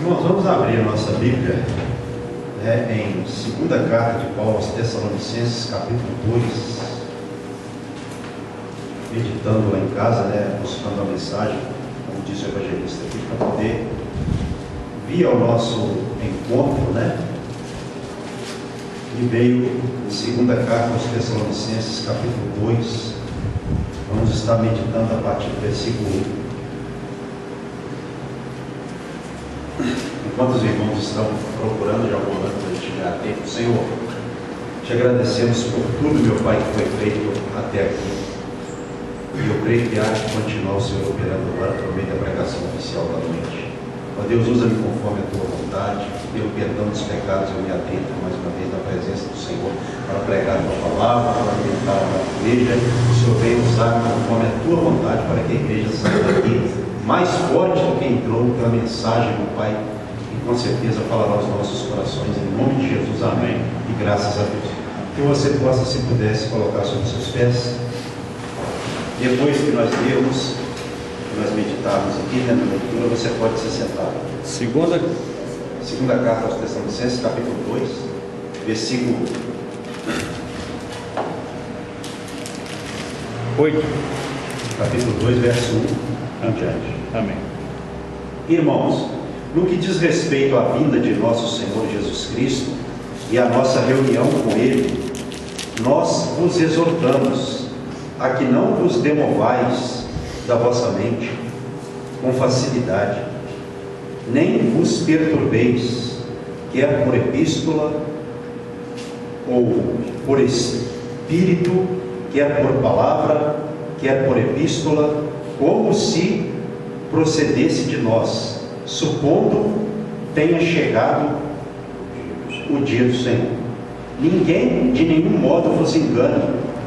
Irmãos, vamos abrir a nossa Bíblia em segunda carta de Paulo aos Tessalonicenses, capítulo 2, meditando lá em casa, buscando a mensagem, como disse o evangelista aqui, para poder vir ao nosso encontro, e veio segunda carta aos Tessalonicenses, capítulo 2, vamos estar meditando a partir do versículo 1. Enquanto os irmãos estão procurando de alguma maneira para a gente ganhar tempo, Senhor, te agradecemos por tudo, meu Pai, que foi feito até aqui. E eu creio que há de continuar o Senhor operando agora por meio da pregação oficial da noite. Ó Deus, usa-me conforme a tua vontade, pelo perdão dos pecados, eu me atento mais uma vez na presença do Senhor para pregar a tua palavra, para alimentar a igreja. O Senhor vem usar conforme a tua vontade para que a igreja saia daqui mais forte do que entrou pela mensagem, meu Pai. Com certeza falará aos nossos corações, em nome de Jesus, amém, e graças a Deus. Que você possa, se pudesse, colocar sobre os seus pés. Depois que nós lermos, que nós meditarmos aqui na leitura, você pode se sentar. Segunda carta aos Tessalonicenses, capítulo 2, versículo 8. Capítulo 2, verso 1 em diante. Amém. Irmãos, no que diz respeito à vinda de nosso Senhor Jesus Cristo e à nossa reunião com Ele, nós vos exortamos a que não vos demovais da vossa mente com facilidade, nem vos perturbeis, quer por epístola ou por espírito, quer por palavra, quer por epístola, como se procedesse de nós, supondo tenha chegado o dia do Senhor. Ninguém de nenhum modo vos engane,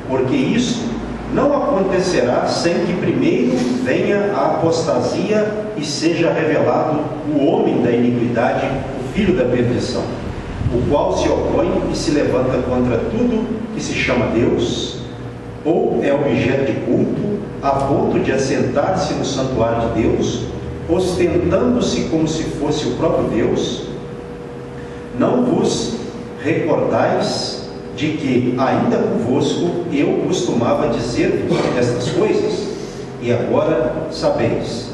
porque isso não acontecerá sem que primeiro venha a apostasia e seja revelado o homem da iniquidade, o filho da perdição, o qual se opõe e se levanta contra tudo que se chama Deus, ou é objeto de culto, a ponto de assentar-se no santuário de Deus, ostentando-se como se fosse o próprio Deus. Não vos recordais de que ainda convosco eu costumava dizer-vos estas coisas? E agora sabeis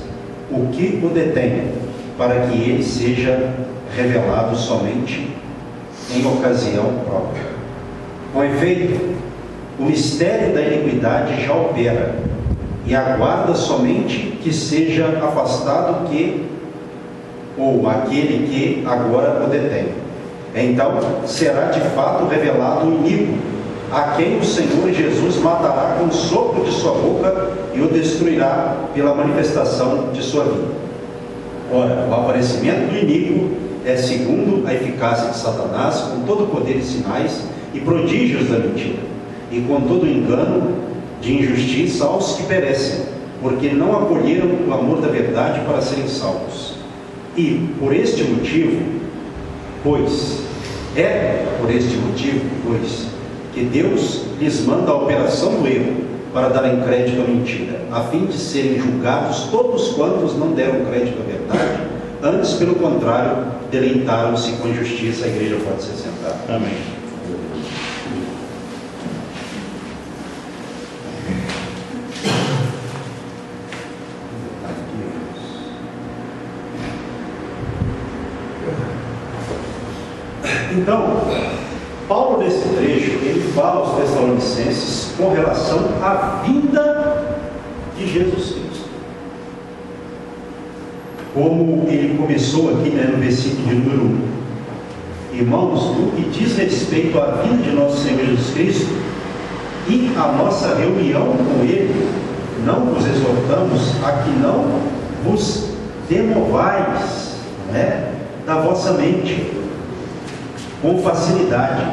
o que o detém, para que ele seja revelado somente em ocasião própria. Com efeito, o mistério da iniquidade já opera, e aguarda somente que seja afastado aquele que agora o detém. Então será de fato revelado o iníquo, a quem o Senhor Jesus matará com o sopro de sua boca e o destruirá pela manifestação de sua vida. Ora, o aparecimento do iníquo é segundo a eficácia de Satanás, com todo o poder e sinais e prodígios da mentira, e com todo o engano de injustiça aos que perecem, porque não acolheram o amor da verdade para serem salvos. E por este motivo, pois que Deus lhes manda a operação do erro para darem crédito à mentira, a fim de serem julgados todos quantos não deram crédito à verdade, antes, pelo contrário, deleitaram-se com justiça. A igreja pode ser sentada. Amém. Então, Paulo, nesse trecho, ele fala aos Tessalonicenses com relação à vinda de Jesus Cristo. Como ele começou aqui no versículo de número 1. Irmãos, no que diz respeito à vinda de nosso Senhor Jesus Cristo e à nossa reunião com Ele, não vos exortamos a que não vos demovais da vossa mente com facilidade,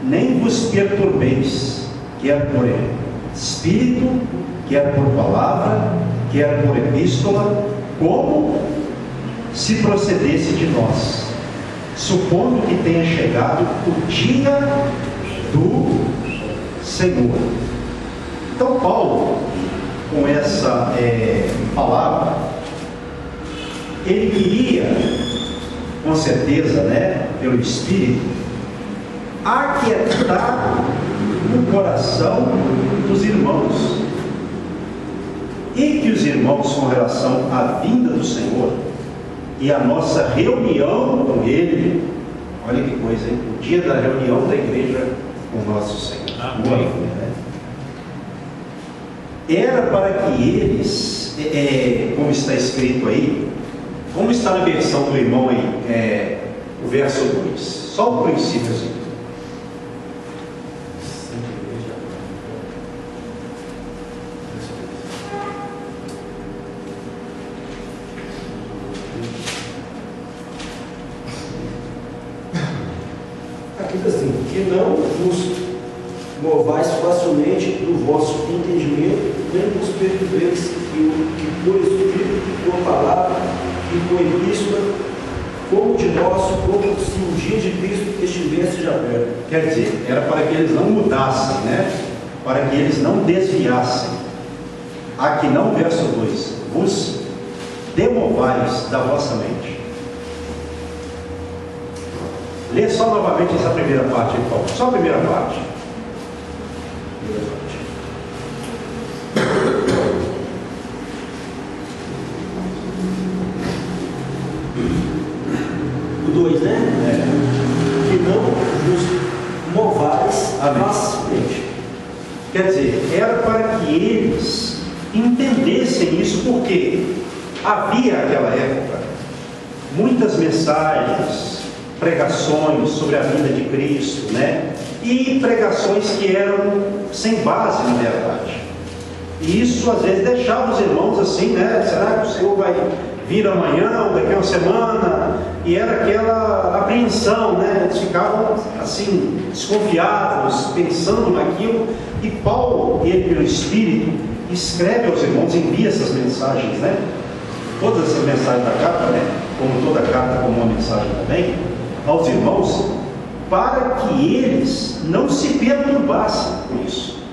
nem vos perturbeis, quer por espírito, quer por palavra, quer por epístola, como se procedesse de nós, supondo que tenha chegado o dia do Senhor. Então Paulo, com essa palavra, ele queria, com certeza, né, pelo Espírito, aquietar o coração dos irmãos, e que os irmãos, com relação à vinda do Senhor e a nossa reunião com Ele, olha que coisa, hein? O dia da reunião da igreja com nosso Senhor. Amém. Era para que eles, como está escrito aí, como está na versão do irmão aí, o verso 2, só o princípio assim. Assim, que não vos movais facilmente do vosso entendimento, nem vos perturbeis, que por Espírito, por palavra e por epístola, como de nós, como se o dia de Cristo estivesse já perto. Quer dizer, era para que eles não mudassem, né? Para que eles não desviassem. Aqui não, verso 2: vos demovais da vossa mente. Lê só novamente essa primeira parte, Paulo. Só a primeira parte. O 2, né? Que não vos movais facilmente. Quer dizer, era para que eles entendessem isso, porque havia naquela época muitas mensagens, pregações sobre a vinda de Cristo, né? E pregações que eram sem base, na verdade. E isso às vezes deixava os irmãos assim, né? Será que o Senhor vai vir amanhã ou daqui a uma semana? E era aquela apreensão, né? Eles ficavam assim, desconfiados, pensando naquilo. E Paulo, ele pelo Espírito, escreve aos irmãos, envia essas mensagens, né? Todas essas mensagens da carta, né? Como toda carta, como uma mensagem também, aos irmãos, para que eles não se perturbassem com isso.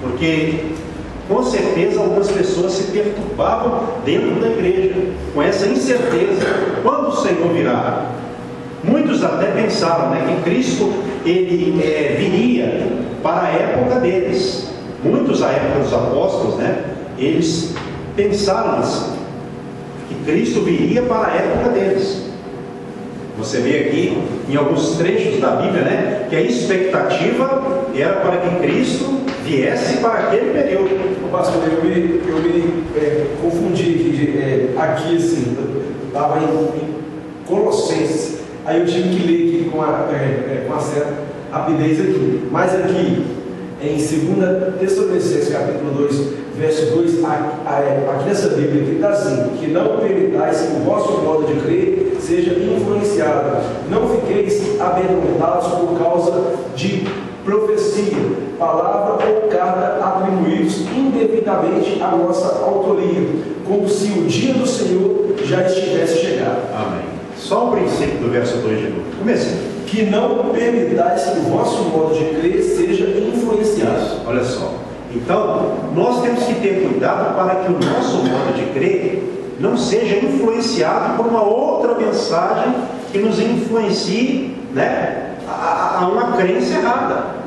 Porque, com certeza, algumas pessoas se perturbavam dentro da igreja, com essa incerteza, quando o Senhor virá. Muitos até pensaram, né, que Cristo, ele viria para a época deles. Muitos, à época dos apóstolos, né, eles pensaram assim, que Cristo viria para a época deles. Você vê aqui em alguns trechos da Bíblia, né, que a expectativa era para que Cristo viesse para aquele período. Pastor, eu me confundi aqui assim, estava em Colossenses, aí eu tive que ler aqui com uma certa rapidez aqui, mas aqui em 2 Tessalonicenses capítulo 2, verso 2, aqui nessa Bíblia que está assim: que não permitais que o vosso modo de crer seja influenciado, não fiqueis amedrontados por causa de profecia, palavra ou carta atribuídos indevidamente à nossa autoria, como se o dia do Senhor já estivesse chegado. Amém. Só o princípio do verso 2 de novo. Comecei. Que não permitais que o vosso modo de crer seja influenciado. Olha só. Então, nós temos que ter cuidado para que o nosso modo de crer não seja influenciado por uma outra mensagem que nos influencie, né, a uma crença errada.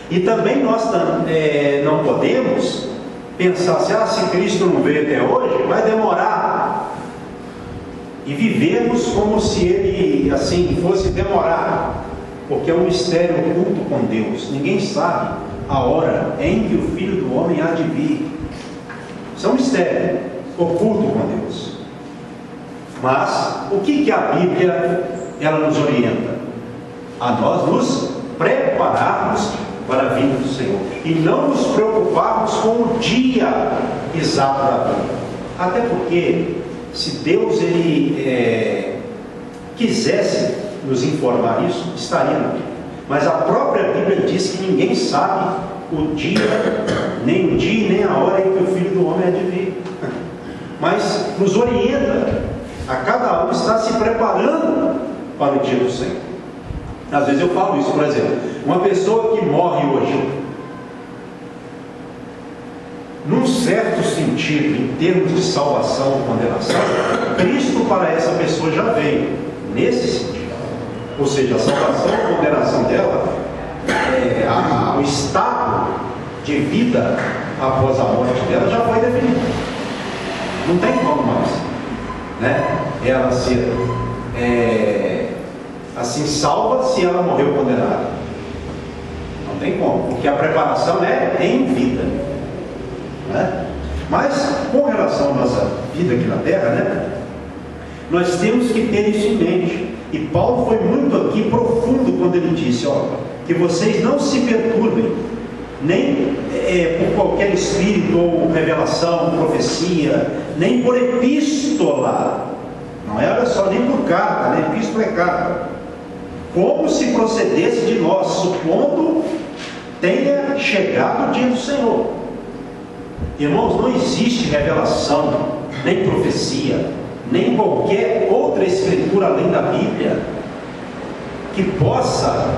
E também nós não podemos pensar assim, se Cristo não veio até hoje, vai demorar. E vivemos como se ele assim fosse demorar, porque é um mistério oculto com Deus. Ninguém sabe a hora em que o Filho do Homem há de vir. Isso é um mistério oculto com Deus. Mas o que a Bíblia ela nos orienta? A nós nos prepararmos para a vinda do Senhor e não nos preocuparmos com o dia exato da vinda. Até porque se Deus quisesse nos informar isso, estaria na Bíblia. Mas a própria Bíblia diz que ninguém sabe o dia nem a hora em que o Filho do Homem há de vir. Mas nos orienta a cada um estar se preparando para o dia do Senhor. Às vezes eu falo isso, por exemplo, uma pessoa que morre hoje, num certo sentido, discutido em termos de salvação ou condenação, Cristo para essa pessoa já veio nesse sentido. Ou seja, a salvação ou condenação dela, o estado de vida após a morte dela já foi definido. Não tem como mais, né? Ela ser assim salva se ela morreu condenada. Não tem como, porque a preparação é em vida, né? Mas com relação à nossa vida aqui na Terra, né, nós temos que ter isso em mente. E Paulo foi muito aqui profundo quando ele disse, que vocês não se perturbem, nem por qualquer espírito ou revelação, profecia, nem por epístola. Não é, olha só, nem por carta, né? Epístola é carta. Como se procedesse de nós, supondo tenha chegado o dia do Senhor. Irmãos, não existe revelação, nem profecia, nem qualquer outra escritura além da Bíblia que possa,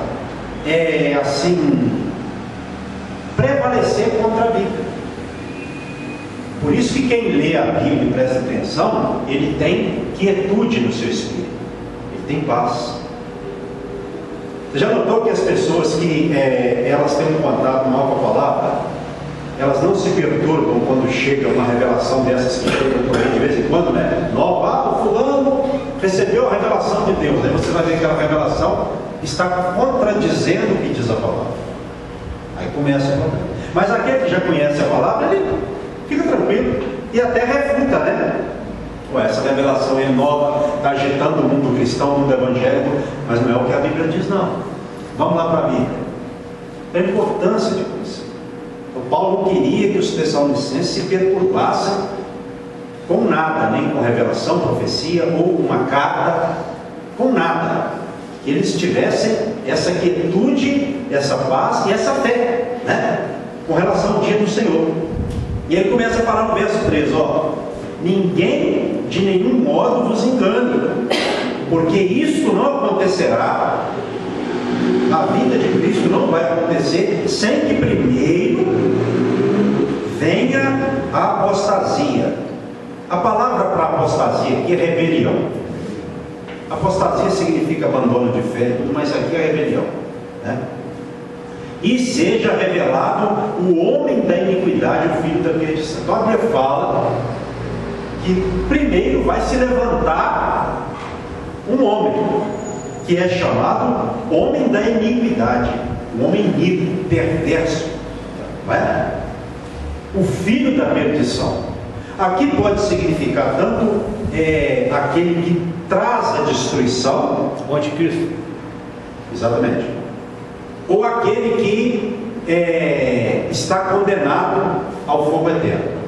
prevalecer contra a Bíblia. Por isso que quem lê a Bíblia e presta atenção, ele tem quietude no seu espírito, ele tem paz. Você já notou que as pessoas que elas têm um contato mal com a palavra, elas não se perturbam quando chega uma revelação dessas que chegam por aí de vez em quando, né? Nova, o fulano recebeu a revelação de Deus. Aí você vai ver que aquela revelação está contradizendo o que diz a palavra. Aí começa o problema. Mas aquele que já conhece a palavra, ele fica tranquilo e até refuta, né? Essa revelação é nova, está agitando o mundo cristão, o mundo evangélico, mas não é o que a Bíblia diz, não. Vamos lá para a Bíblia. A importância de conhecer. O Paulo não queria que os tessalonicenses se perturbassem com nada, nem com revelação, profecia ou uma carta, com nada. Que eles tivessem essa quietude, essa paz e essa fé, né? Com relação ao dia do Senhor. E ele começa a falar no verso 3, ninguém de nenhum modo vos engane, porque isso não acontecerá, a vida de Cristo não vai acontecer sem que primeiro venha a apostasia. A palavra para apostasia aqui é rebelião. Apostasia significa abandono de fé, mas aqui é rebelião, né? E seja revelado o homem da iniquidade, o filho da perdição. Então a Bíblia fala que primeiro vai se levantar um homem, que é chamado homem da iniquidade, um homem iníquo, perverso, não é? O filho da perdição. Aqui pode significar tanto aquele que traz a destruição, o anticristo, exatamente, ou aquele que está condenado ao fogo eterno,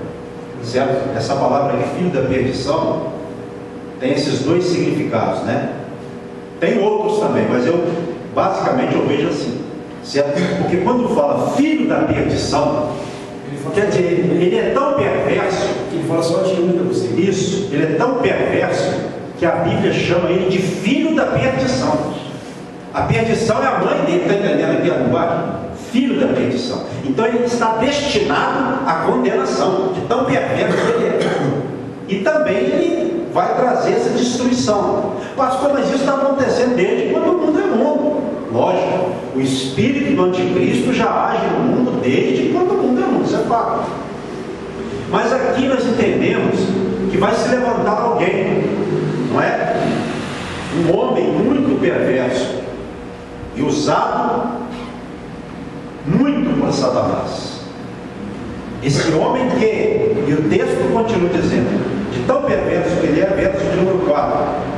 certo? Essa palavra aqui, filho da perdição, tem esses dois significados, né? Tem outros também, mas basicamente eu vejo assim, certo? Porque quando fala filho da perdição, quer dizer, ele é tão perverso, ele fala só de um, você. Isso, ele é tão perverso que a Bíblia chama ele de filho da perdição. A perdição é a mãe dele, está entendendo aqui a linguagem? Filho da perdição. Então ele está destinado à condenação, de tão perverso que ele é. E também ele vai trazer essa destruição. Pastor, mas isso está acontecendo desde quando o mundo é mundo. Lógico, o espírito do anticristo já age no mundo desde quando o mundo é mundo, isso é fato. Mas aqui nós entendemos que vai se levantar alguém, não é? Um homem muito perverso e usado muito por Satanás. Esse homem que, e o texto continua dizendo, de tão perverso que ele é, verso de número 4,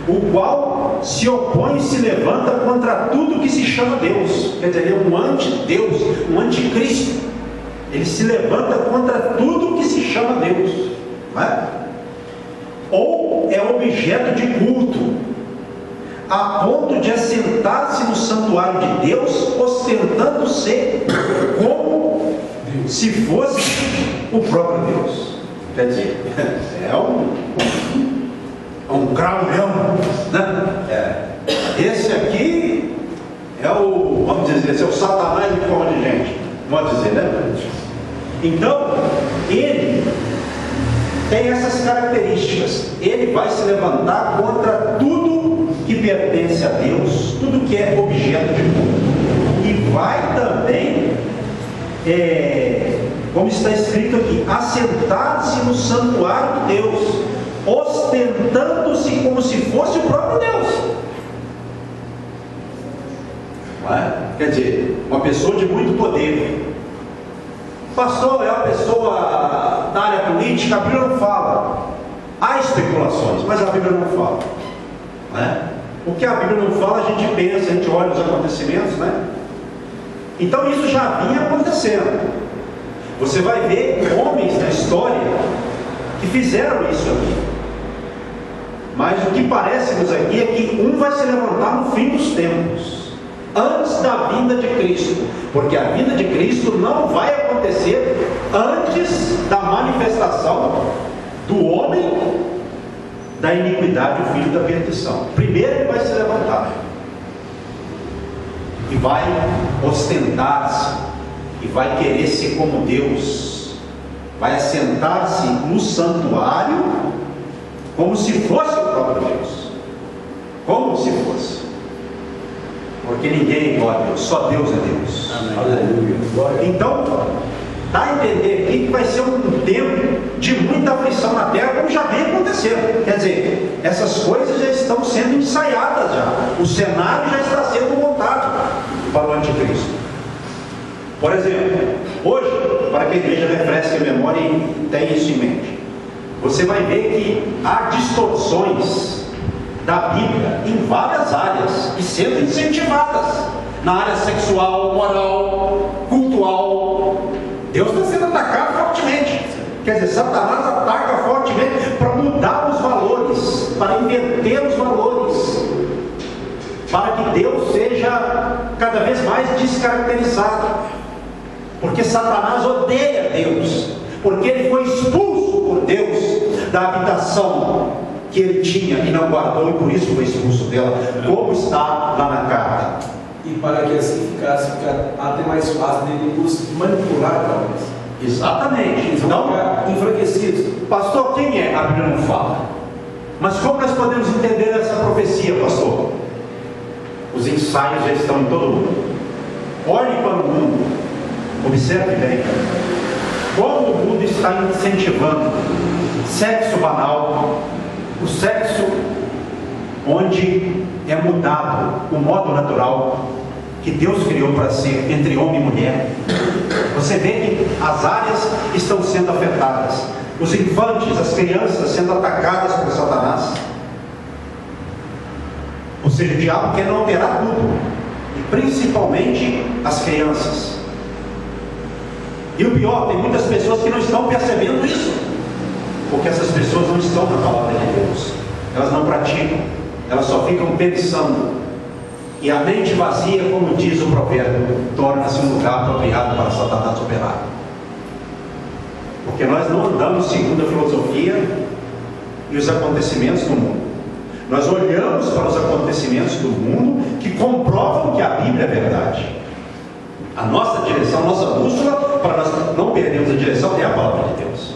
o qual se opõe e se levanta contra tudo que se chama Deus. Quer dizer, ele é um antideus, um anticristo. Ele se levanta contra tudo que se chama Deus, não é? Ou é objeto de culto, a ponto de assentar-se no santuário de Deus, ostentando ser como se fosse o próprio Deus. Quer dizer, é um graulhão, né? Esse aqui é o, vamos dizer, esse é o Satanás em forma de gente, vamos dizer, né? Então, ele tem essas características. Ele vai se levantar contra tudo que pertence a Deus, tudo que é objeto de culto. E vai também, como está escrito aqui, assentar-se no santuário de Deus, ostentando-se como se fosse o próprio Deus. Não é? Quer dizer, uma pessoa de muito poder. Pastor é uma pessoa da área política, a Bíblia não fala. Há especulações, mas a Bíblia não fala. Não é? O que a Bíblia não fala, a gente pensa, a gente olha os acontecimentos, né? Então isso já vinha acontecendo. Você vai ver homens da história que fizeram isso aqui. Mas o que parece-nos aqui é que um vai se levantar no fim dos tempos, antes da vinda de Cristo, porque a vinda de Cristo não vai acontecer antes da manifestação do homem da iniquidade, o filho da perdição. Primeiro ele vai se levantar e vai ostentar-se e vai querer ser como Deus, vai assentar-se no santuário como se fosse o próprio Deus, como se fosse. Porque ninguém é igual a Deus, só Deus é Deus. Amém. Então, dá a entender aqui que vai ser um tempo de muita aflição na terra, como já vem acontecendo. Quer dizer, essas coisas já estão sendo ensaiadas já. O cenário já está sendo montado para o anticristo. Por exemplo, hoje, para que a igreja refresque a memória e tenha isso em mente, você vai ver que há distorções da Bíblia em várias áreas e sendo incentivadas na área sexual, moral, cultural. Deus está sendo atacado fortemente. Quer dizer, Satanás ataca fortemente para mudar os valores, para inverter os valores, para que Deus seja cada vez mais descaracterizado. Porque Satanás odeia Deus, porque ele foi expulso por Deus da habitação que ele tinha e não guardou, e por isso foi expulso dela, como está lá na carta. E para que assim ficasse até mais fácil dele os manipular, talvez. Exatamente. Então, enfraquecidos. Pastor, quem é? A Bíblia não fala. Mas como nós podemos entender essa profecia, pastor? Os ensaios já estão em todo mundo. Olhe para o mundo, observe bem como o mundo está incentivando sexo banal, o sexo onde é mudado o modo natural que Deus criou para ser entre homem e mulher. Você vê que as áreas estão sendo afetadas, os infantes, as crianças sendo atacadas por Satanás. Ou seja, o diabo quer alterar tudo, e principalmente as crianças. E o pior, tem muitas pessoas que não estão percebendo isso, porque essas pessoas não estão na palavra de Deus, elas não praticam, elas só ficam pensando. E a mente vazia, como diz o provérbio, torna-se um lugar apropriado para Satanás operar. Porque nós não andamos segundo a filosofia e os acontecimentos do mundo. Nós olhamos para os acontecimentos do mundo que comprovam que a Bíblia é verdade. A nossa direção, a nossa bússola, para nós não perdermos a direção, é a palavra de Deus.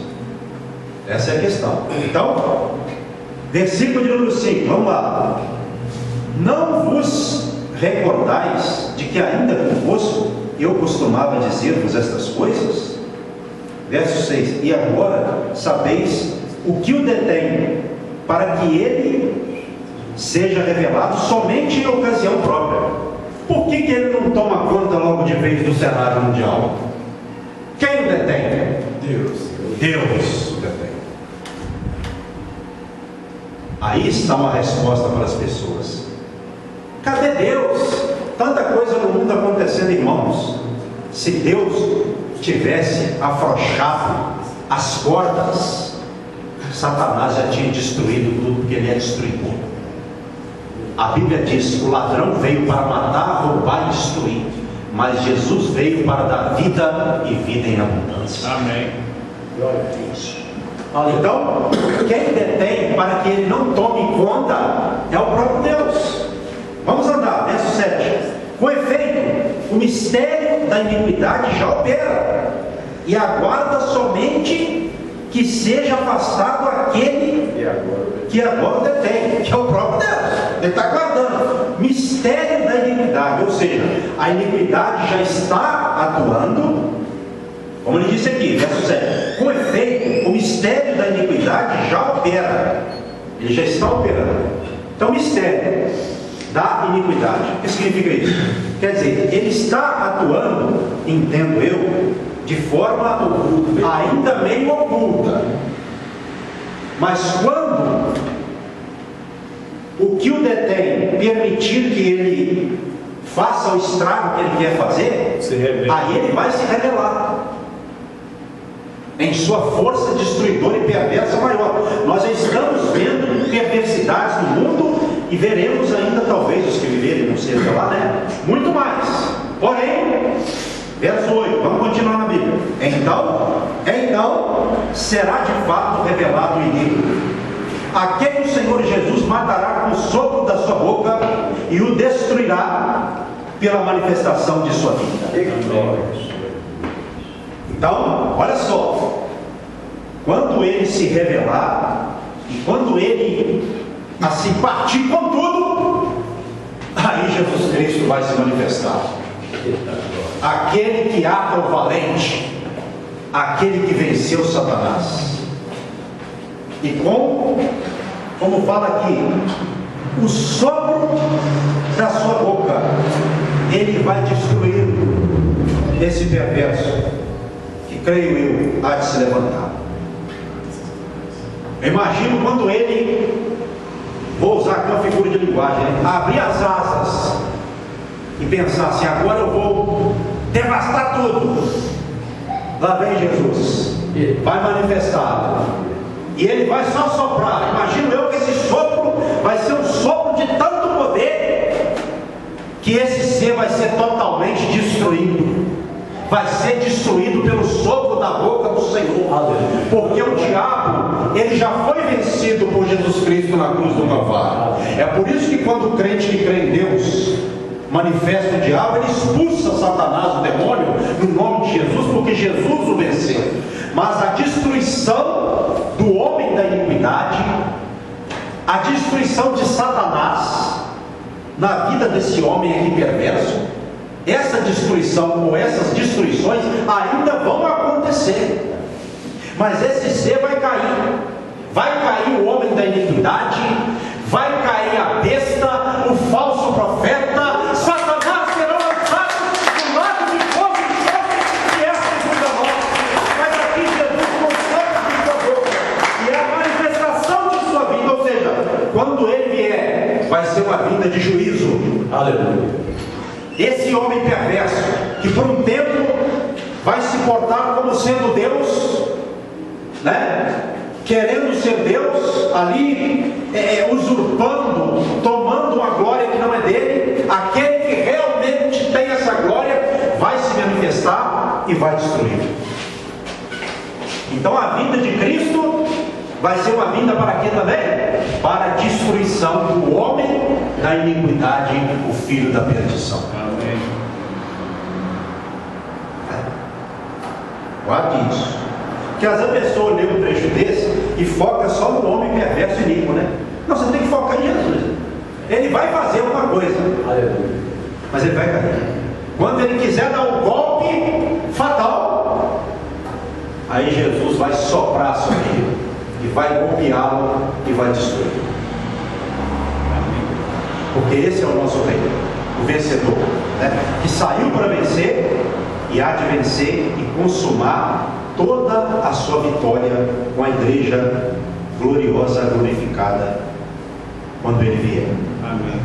Essa é a questão. Então, versículo de número 5, vamos lá. Não vos recordais de que ainda convosco eu costumava dizer-vos estas coisas? Verso 6, e agora sabeis o que o detém, para que ele seja revelado somente em ocasião própria. Por que ele não toma conta logo de vez do cenário mundial? Quem o detém? Deus. Deus o detém. Aí está uma resposta para as pessoas. Cadê Deus? Tanta coisa no mundo acontecendo, irmãos. Se Deus tivesse afrouxado as cordas, Satanás já tinha destruído tudo, porque ele é destruidor. A Bíblia diz: o ladrão veio para matar, roubar e destruir, mas Jesus veio para dar vida e vida em abundância. Amém. Glória a Deus. Então, quem detém para que ele não tome conta é o próprio Deus. Vamos andar, verso 7. Com efeito, o mistério da iniquidade já opera, e aguarda somente que seja afastado aquele que agora detém, que é o próprio Deus. Ele está guardando. Mistério da iniquidade, ou seja, a iniquidade já está atuando, como ele disse aqui, verso 7. Com efeito, o mistério da iniquidade já opera, ele já está operando. Então, mistério da iniquidade, o que significa isso? Quer dizer, ele está atuando, entendo eu, de forma ainda meio oculta. Mas quando o que o detém permitir que ele faça o estrago que ele quer fazer, aí ele vai se revelar em sua força destruidora e perversa maior. Nós já estamos vendo perversidades no mundo e veremos ainda, talvez, os que viverem não seja lá, né? Muito mais. Porém, verso 8, vamos continuar na Bíblia. Então será de fato revelado o inimigo, a quem o Senhor Jesus matará com o sopro da sua boca e o destruirá pela manifestação de sua vida. Então, olha só, quando ele se revelar e quando ele assim partir com tudo, aí Jesus Cristo vai se manifestar. Aquele que ata o valente, aquele que venceu Satanás. E como fala aqui, o sopro da sua boca, ele vai destruir esse perverso, que creio eu, há de se levantar. Eu imagino quando ele, vou usar aqui uma figura de linguagem, abrir as asas e pensar assim: agora eu vou devastar tudo. Lá vem Jesus, vai manifestar, e ele vai só soprar. Imagino eu que esse sopro vai ser um sopro de tanto poder, que esse ser vai ser totalmente destruído, vai ser destruído pelo sopro da boca do Senhor, porque o diabo, ele já foi vencido por Jesus Cristo na cruz do Calvário. É por isso que quando o crente que crê em Deus manifesta o diabo, ele expulsa Satanás, o demônio, no nome de Jesus, porque Jesus o venceu. Mas a destruição do homem da iniquidade, a destruição de Satanás na vida desse homem aqui perverso, essa destruição ou essas destruições ainda vão acontecer. Mas esse ser vai cair o homem da iniquidade, vai cair a besta, o falso profeta. Satanás será lançado do lago de fogo e enxofre, que é a segunda morte. Mas aqui Jesus com sopro de sua boca, e é a manifestação de sua vida. Ou seja, quando ele vier, vai ser uma vinda de juízo. Aleluia. Esse homem perverso, que por um tempo vai se portar como sendo Deus, né? Querendo ser Deus, ali usurpando, tomando uma glória que não é dele, aquele que realmente tem essa glória vai se manifestar e vai destruir. Então a vinda de Cristo vai ser uma vinda para quê também? Para a destruição do homem da iniquidade, o filho da perdição. Amém. Guarde isso. Porque às vezes a pessoa lê um trecho desse e foca só no homem perverso e iníquo, né? Não, você tem que focar em Jesus. Ele vai fazer uma coisa, mas ele vai cair. Quando ele quiser dar um golpe fatal, aí Jesus vai soprar sobre ele e vai golpeá-lo e vai destruir. Porque esse é o nosso rei, o vencedor, né? Que saiu para vencer e há de vencer e consumar toda a sua vitória com a igreja gloriosa, glorificada, quando ele vier. Amém.